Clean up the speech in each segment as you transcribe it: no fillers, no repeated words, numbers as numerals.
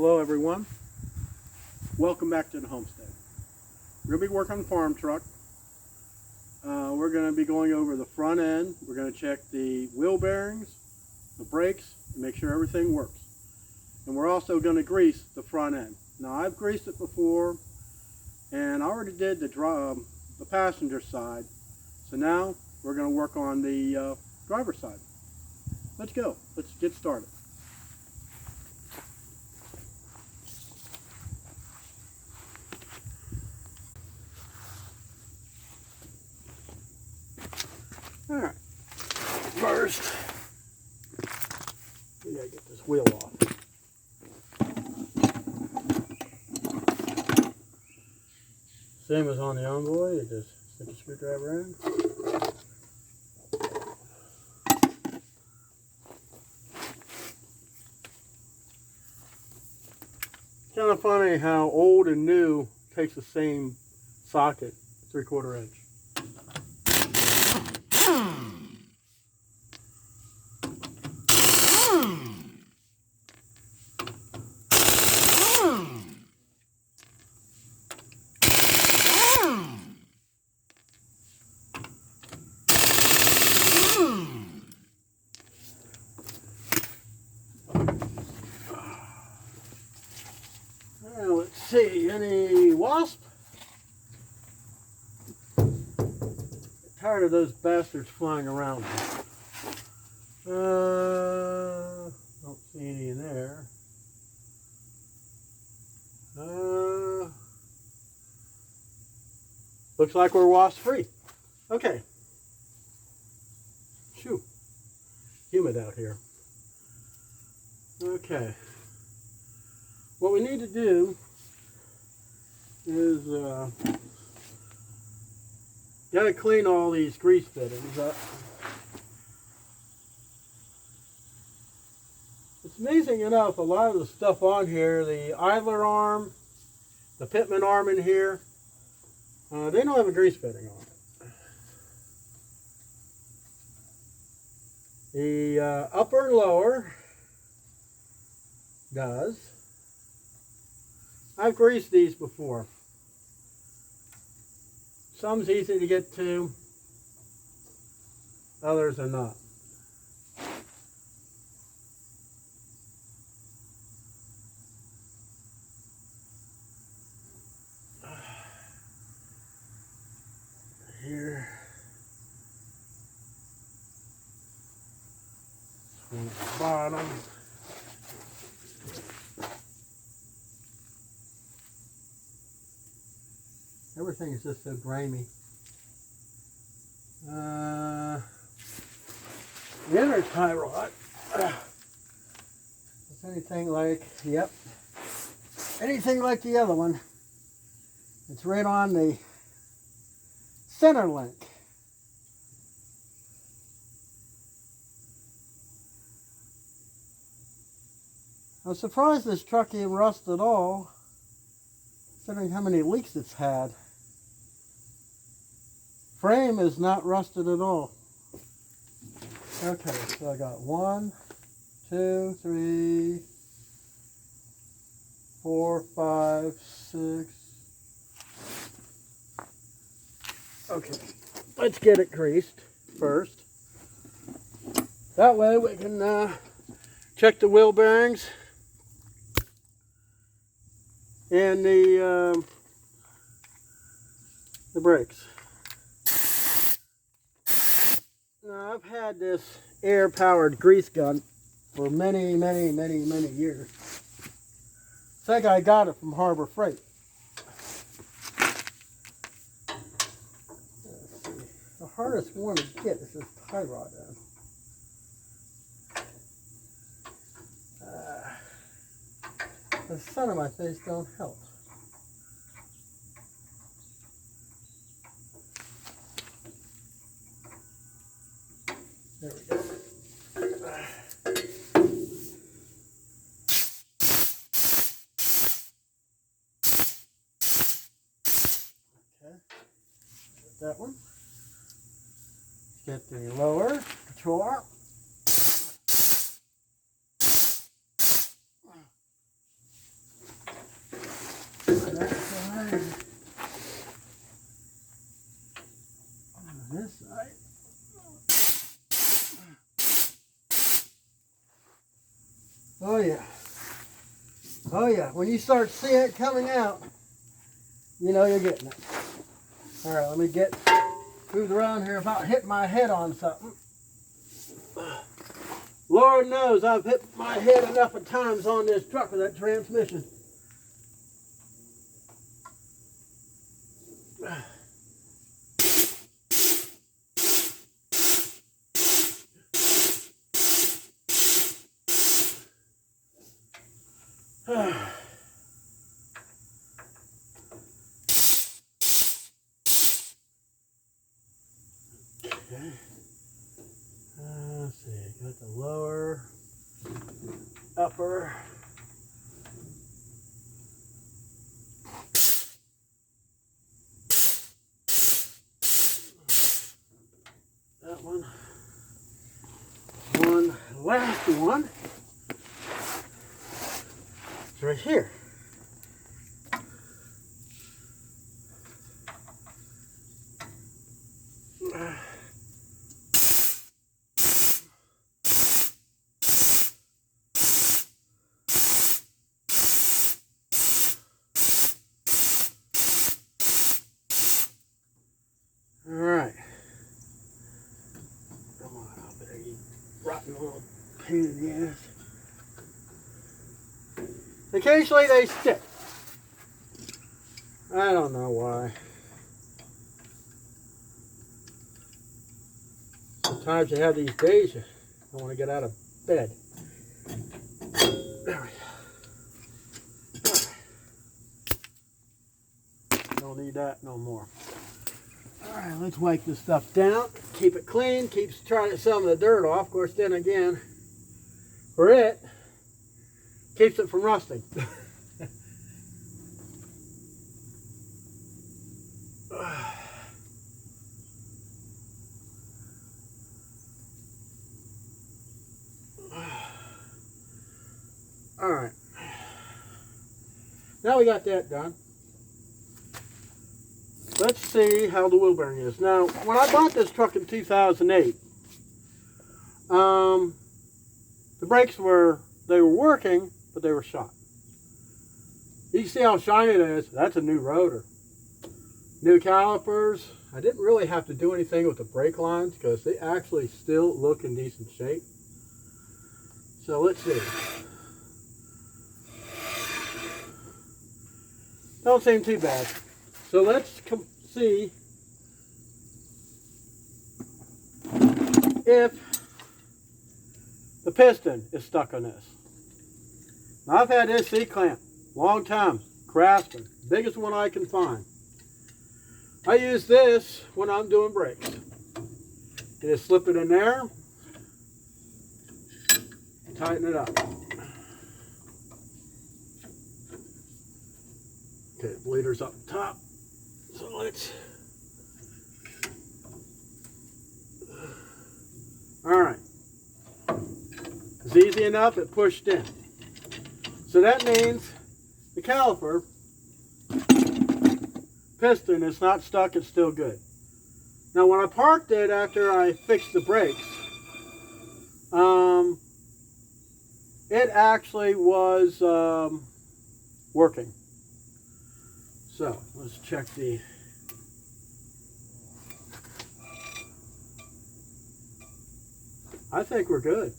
Hello everyone, welcome back to the homestead. We're going to be working on the farm truck. We're going to be going over the front end. We're going to check the wheel bearings, the brakes, and make sure everything works. And we're also going to grease the front end. Now I've greased it before and I already did the passenger side. So now we're going to work on the driver's side. Let's go, let's get started. Alright, first, we gotta get this wheel off. Same as on the Envoy, you just stick a screwdriver in. Kind of funny how old and new takes the same socket, 3/4 inch. Now let's see, any wasp? Tired of those bastards flying around. Don't see any in there. Looks like we're wasp free. Okay. Shoo. Humid out here. Okay. What we need to do is gotta clean all these grease fittings up. It's amazing enough, a lot of the stuff on here, the idler arm, the pitman arm in here, they don't have a grease fitting on it. The upper and lower does. I've greased these before. Some's easy to get to, others are not. Here. This one at the bottom. Everything is just so grimy. The inner tie rod. It's anything like, yep, anything like the other one. It's right on the center link. I'm surprised this truck ain't rust at all, considering how many leaks it's had. Frame is not rusted at all. Okay, so I got 1, 2, 3, 4, 5, 6. Okay, let's get it greased first. That way we can check the wheel bearings and the brakes. Now, I've had this air-powered grease gun for many years. I think I got it from Harbor Freight. The hardest one to get is this tie rod end. The sun on my face don't help. There we go. Okay, that one. Get the lower control arm. that side. On this side. Oh yeah. Oh yeah. When you start seeing it coming out, you know you're getting it. All right, let me get move around here without hitting my head on something. Lord knows I've hit my head enough of times on this truck with that transmission. Okay. Let's see, got the lower, upper. That one. One last one. It's right here. Alright. Come on, I better eat rotten little pain in the ass. Occasionally they stick. I don't know why. Sometimes you have these days you don't want to get out of bed. There we go. Right. Don't need that no more. Alright, let's wipe this stuff down. Keep it clean. Keeps trying to some of the dirt off. Of course, then again, for it, keeps it from rusting. Alright. Now we got that done. Let's see how the wheel bearing is. Now, when I bought this truck in 2008, the brakes were working, but they were shot. You can see how shiny it is. That's a new rotor. New calipers. I didn't really have to do anything with the brake lines because they actually still look in decent shape. So let's see. Don't seem too bad. So let's see if the piston is stuck on this. Now, I've had this C-clamp long time, Craftsman, biggest one I can find. I use this when I'm doing brakes. You just slip it in there, tighten it up. Okay, the bleeder's up top. So let's. Alright. It's easy enough, it pushed in. So that means the caliper piston is not stuck, it's still good. Now when I parked it after I fixed the brakes, it actually was working. So let's check the I think we're good.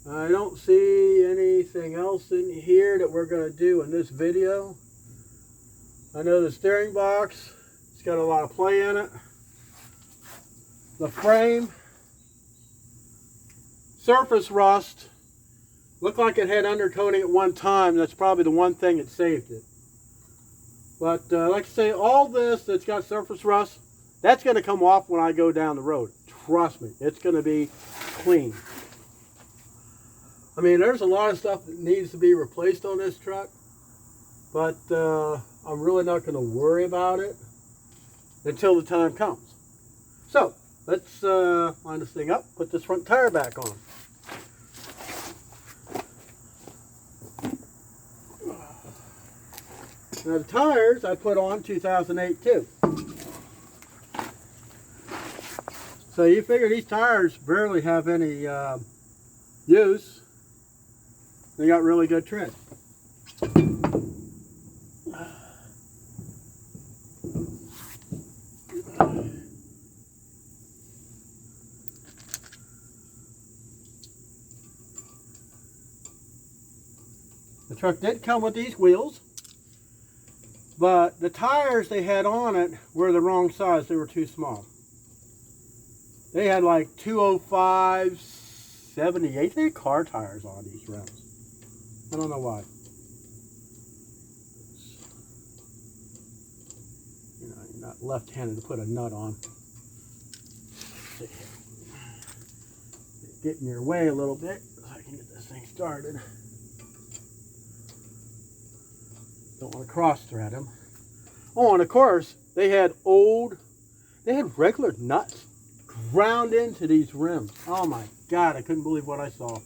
I don't see anything else in here that we're going to do in this video. I know the steering box, it's got a lot of play in it. The frame, surface rust, looked like it had undercoating at one time. That's probably the one thing that saved it. But like I say, all this that's got surface rust, that's going to come off when I go down the road. Trust me, it's going to be clean. I mean, there's a lot of stuff that needs to be replaced on this truck, but I'm really not going to worry about it until the time comes. So, let's line this thing up, put this front tire back on. Now the tires I put on 2008 too. So you figure these tires barely have any use. They got really good tread. The truck did come with these wheels, but the tires they had on it were the wrong size. They were too small. They had like 205 78. They had car tires on these rims. I don't know why. You know, you're not left-handed to put a nut on. Get in your way a little bit so I can get this thing started. Don't want to cross thread them. Oh, and of course, they had regular nuts ground into these rims. Oh my God, I couldn't believe what I saw.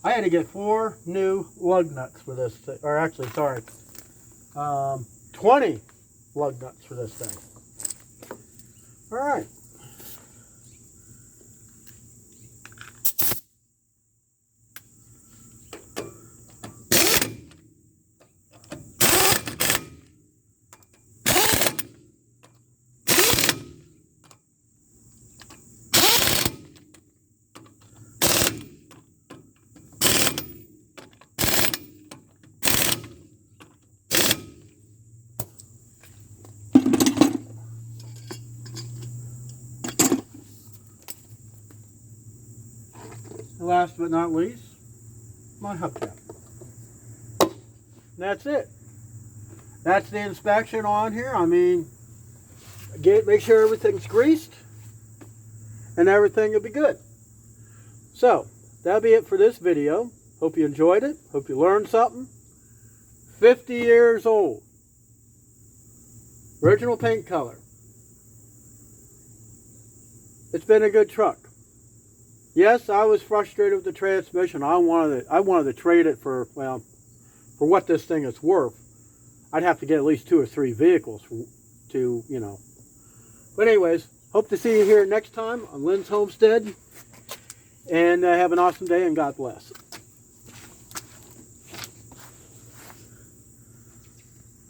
I had to get 4 new lug nuts for this thing, or actually, sorry, 20 lug nuts for this thing. All right. Last but not least, my hubcap. That's it. That's the inspection on here. I mean, make sure everything's greased and everything will be good. So, that'll be it for this video. Hope you enjoyed it. Hope you learned something. 50 years old. Original paint color. It's been a good truck. Yes, I was frustrated with the transmission. I wanted to trade it for, well, for what this thing is worth. I'd have to get at least 2 or 3 vehicles to, you know. But anyways, hope to see you here next time on Lynn's Homestead. And have an awesome day and God bless.